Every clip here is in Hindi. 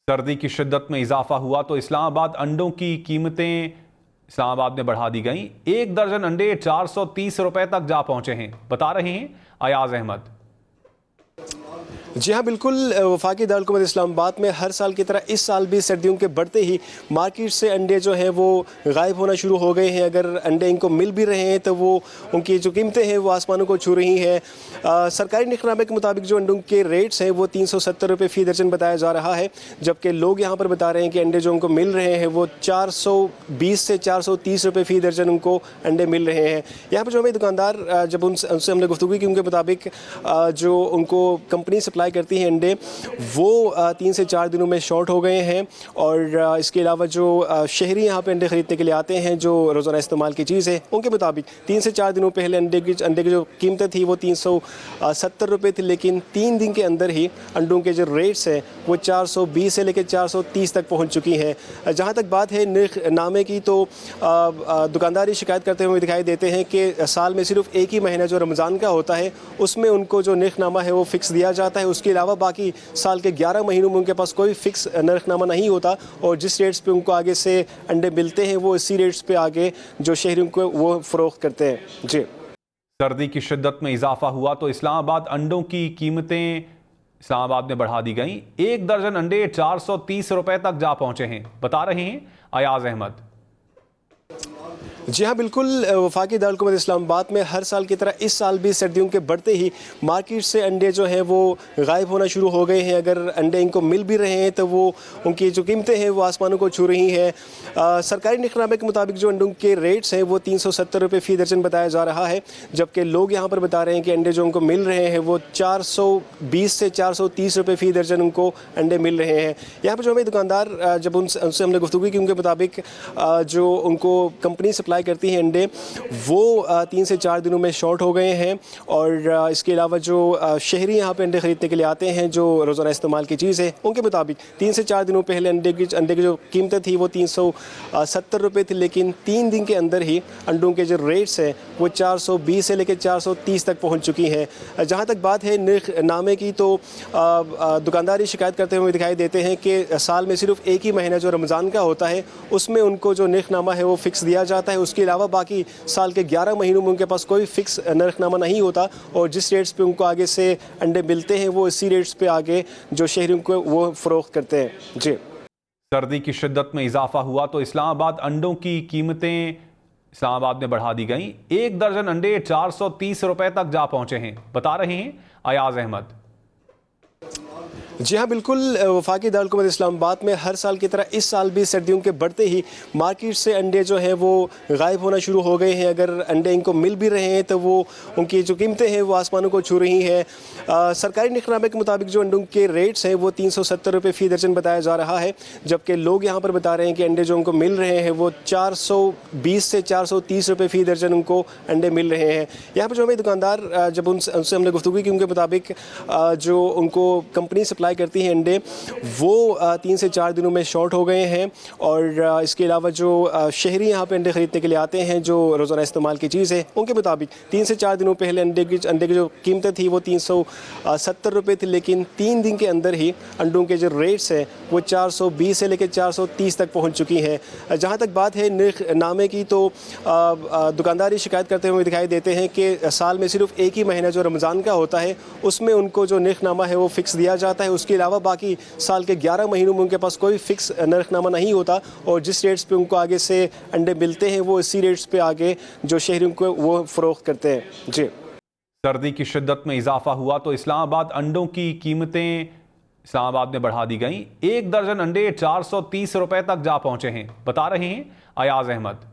सर्दी की शिद्दत में इजाफा हुआ तो इस्लामाबाद अंडों की कीमतें इस्लामाबाद में बढ़ा दी गई। एक दर्जन अंडे 430 रुपए तक जा पहुंचे हैं, बता रहे हैं अयाज अहमद। जी हाँ, बिल्कुल। वफाकी दारुल इस्लामाबाद में हर साल की तरह इस साल भी सर्दियों के बढ़ते ही मार्केट से अंडे जो हैं वो गायब होना शुरू हो गए हैं। अगर अंडे इनको मिल भी रहे हैं तो वो उनकी जो कीमतें हैं वो आसमानों को छू रही हैं। सरकारी निखनामे के मुताबिक जो अंडों के रेट्स हैं वो 370 रुपये फ़ी दर्जन बताया जा रहा है, जबकि लोग यहाँ पर बता रहे हैं कि अंडे जो उनको मिल रहे हैं वो 420 से 430 रुपये फ़ी दर्जन उनको अंडे मिल रहे हैं। यहाँ पर जो हमें दुकानदार जब उनसे हमने गुफ्तगू की, उनके मुताबिक जो उनको कंपनी सप्लाई करती है अंडे वो 3 से 4 दिनों में शॉर्ट हो गए हैं। और इसके अलावा जो शहरी यहाँ पे अंडे ख़रीदने के लिए आते हैं, जो रोज़ाना इस्तेमाल की चीज़ है, उनके मुताबिक 3 से 4 दिनों पहले अंडे की जो कीमतें थी वो 370 रुपये थी, लेकिन 3 दिन के अंदर ही अंडों के जो रेट्स हैं वो 420 से लेकर 430 तक पहुँच चुकी हैं। जहाँ तक बात है निखनामे की, तो दुकानदारी शिकायत करते हुए दिखाई देते हैं कि साल में सिर्फ एक ही महीना जो रमज़ान का होता है उसमें उनको जो निखनामा है वो फ़िक्स दिया जाता है। उसके अलावा बाकी साल के 11 महीनों में उनके पास कोई फिक्स नरखनामा नहीं होता, और जिस रेट्स पे उनको आगे से अंडे मिलते हैं वो इसी रेट्स पे आगे जो शहरियों को वो फ़रोख्त करते हैं। जी, सर्दी की शिद्दत में इजाफा हुआ तो इस्लामाबाद अंडों की कीमतें इस्लामाबाद में बढ़ा दी गई। एक दर्जन अंडे 430 रुपए तक जा पहुंचे हैं, बता रहे हैं अयाज अहमद। जी हाँ, बिल्कुल। वफाकी दारुल इस्लामाबाद में हर साल की तरह इस साल भी सर्दियों के बढ़ते ही मार्केट से अंडे जो हैं वो गायब होना शुरू हो गए हैं। अगर अंडे इनको मिल भी रहे हैं तो वो उनकी जो कीमतें हैं वो आसमानों को छू रही हैं। सरकारी निखनामे के मुताबिक जो अंडों के रेट्स हैं वो 370 रुपये फ़ी दर्जन बताया जा रहा है, जबकि लोग यहाँ पर बता रहे हैं कि अंडे जो उनको मिल रहे हैं वो 420 से 430 रुपये फ़ी दर्जन उनको अंडे मिल रहे हैं। यहाँ पर जो हमें दुकानदार जब उनसे हमने गुफ्तगू की, उनके मुताबिक जो उनको कंपनी सप्लाई करती है अंडे वो 3 से 4 दिनों में शॉर्ट हो गए हैं। और इसके अलावा जो शहरी यहाँ पे अंडे ख़रीदने के लिए आते हैं, जो रोज़ाना इस्तेमाल की चीज़ है, उनके मुताबिक 3 से 4 दिनों पहले अंडे की जो कीमतें थी वो 370 रुपये थी, लेकिन 3 दिन के अंदर ही अंडों के जो रेट्स हैं वो 420 से लेकर 430 तक पहुँच चुकी हैं। जहाँ तक बात है निखनामे की, तो दुकानदारी शिकायत करते हुए दिखाई देते हैं कि साल में सिर्फ एक ही महीना जो रमज़ान का होता है उसमें उनको जो निखनामा है वो फ़िक्स दिया जाता है। उसके अलावा बाकी साल के 11 महीनों में उनके पास कोई फिक्स नरखनामा नहीं होता, और जिस रेट्स पे उनको आगे से अंडे मिलते हैं वो इसी रेट्स पे आगे जो शहरियों को वो फ़रोख्त करते हैं। जी, सर्दी की शिद्दत में इजाफा हुआ तो इस्लामाबाद अंडों की कीमतें इस्लामाबाद में बढ़ा दी गई। एक दर्जन अंडे 430 रुपए तक जा पहुंचे हैं, बता रहे हैं अयाज अहमद। जी हाँ, बिल्कुल। वफाकी दारुल इस्लामाबाद में हर साल की तरह इस साल भी सर्दियों के बढ़ते ही मार्केट से अंडे जो हैं वो गायब होना शुरू हो गए हैं। अगर अंडे इनको मिल भी रहे हैं तो वो उनकी जो कीमतें हैं वो आसमानों को छू रही हैं। सरकारी निखनामे के मुताबिक जो अंडों के रेट्स हैं वो 370 रुपये फ़ी दर्जन बताया जा रहा है, जबकि लोग यहाँ पर बता रहे हैं कि अंडे जो उनको मिल रहे हैं वो 420 से 430 रुपये फ़ी दर्जन उनको अंडे मिल रहे हैं। यहाँ पर जो हमें दुकानदार जब उनसे हमने गुफ्तगू की, उनके मुताबिक जो उनको कंपनी सप्लाई करती है अंडे वो 3 से 4 दिनों में शॉर्ट हो गए हैं। और इसके अलावा जो शहरी यहाँ पे अंडे ख़रीदने के लिए आते हैं, जो रोज़ाना इस्तेमाल की चीज़ है, उनके मुताबिक 3 से 4 दिनों पहले अंडे की जो कीमतें थी वो 370 रुपये थी, लेकिन 3 दिन के अंदर ही अंडों के जो रेट्स हैं वो 420 से लेकर 430 तक पहुँच चुकी हैं। जहाँ तक बात है निखनामे की, तो दुकानदारी शिकायत करते हुए दिखाई देते हैं कि साल में सिर्फ एक ही महीना जो रमज़ान का होता है उसमें उनको जो निखनामा है वो फ़िक्स दिया जाता है। उसके अलावा बाकी साल के 11 महीनों में उनके पास कोई फिक्स नरखनामा नहीं होता, और जिस रेट्स पे उनको आगे से अंडे मिलते हैं वो इसी रेट्स पे आगे जो शहरियों को वो फ़रोख्त करते हैं। जी, सर्दी की शिद्दत में इजाफा हुआ तो इस्लामाबाद अंडों की कीमतें इस्लामाबाद में बढ़ा दी गई। एक दर्जन अंडे 430 रुपए तक जा पहुंचे हैं, बता रहे हैं अयाज अहमद।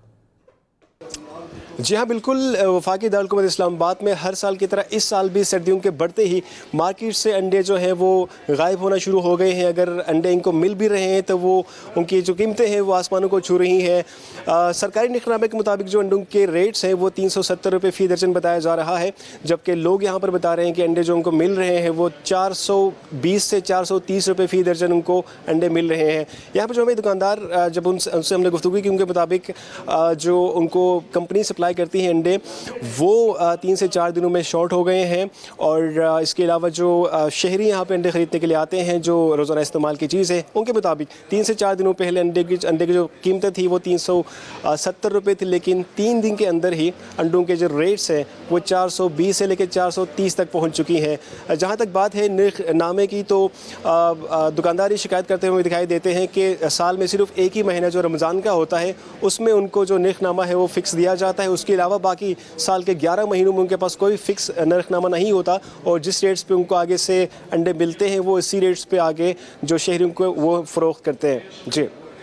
जी हाँ, बिल्कुल। वफाकी दारुल इस्लामाबाद में हर साल की तरह इस साल भी सर्दियों के बढ़ते ही मार्केट से अंडे जो हैं वो गायब होना शुरू हो गए हैं। अगर अंडे इनको मिल भी रहे हैं तो वो उनकी जो कीमतें हैं वो आसमानों को छू रही हैं। सरकारी निखनामे के मुताबिक जो अंडों के रेट्स हैं वो 370 रुपये फ़ी दर्जन बताया जा रहा है, जबकि लोग यहाँ पर बता रहे हैं कि अंडे जो उनको मिल रहे हैं वो 420 से 430 रुपये फ़ी दर्जन उनको अंडे मिल रहे हैं। यहाँ पर जो हमें दुकानदार जब उनसे हमने गुफ्तगू की, उनके मुताबिक जो उनको कंपनी सप्लाई सप्लाई करती हैं अंडे, वो 3 से 4 दिनों में शॉर्ट हो गए हैं। और इसके अलावा जो शहरी यहाँ पे अंडे ख़रीदने के लिए आते हैं, जो रोज़ाना इस्तेमाल की चीज़ है, उनके मुताबिक 3 से 4 दिनों पहले अंडे की जो कीमतें थी वो 370 रुपये थी, लेकिन 3 दिन के अंदर ही अंडों के जो रेट्स हैं वो 420 से लेकर 430 तक पहुँच चुकी हैं। जहाँ तक बात है निर्खनामे की, तो दुकानदार शिकायत करते हुए दिखाई देते हैं कि साल में सिर्फ एक ही महीना जो रमज़ान का होता है उसमें उनको जो निर्खनामा है वो फ़िक्स दिया जाता है। उसके अलावा बाकी साल के 11 महीनों में उनके पास कोई फ़िक्स निर्खनामा नहीं होता, और जिस रेट्स पे उनको आगे से अंडे मिलते हैं वो इसी रेट्स पे आगे जो शहरियों को वो फ़रोख्त करते हैं। जी।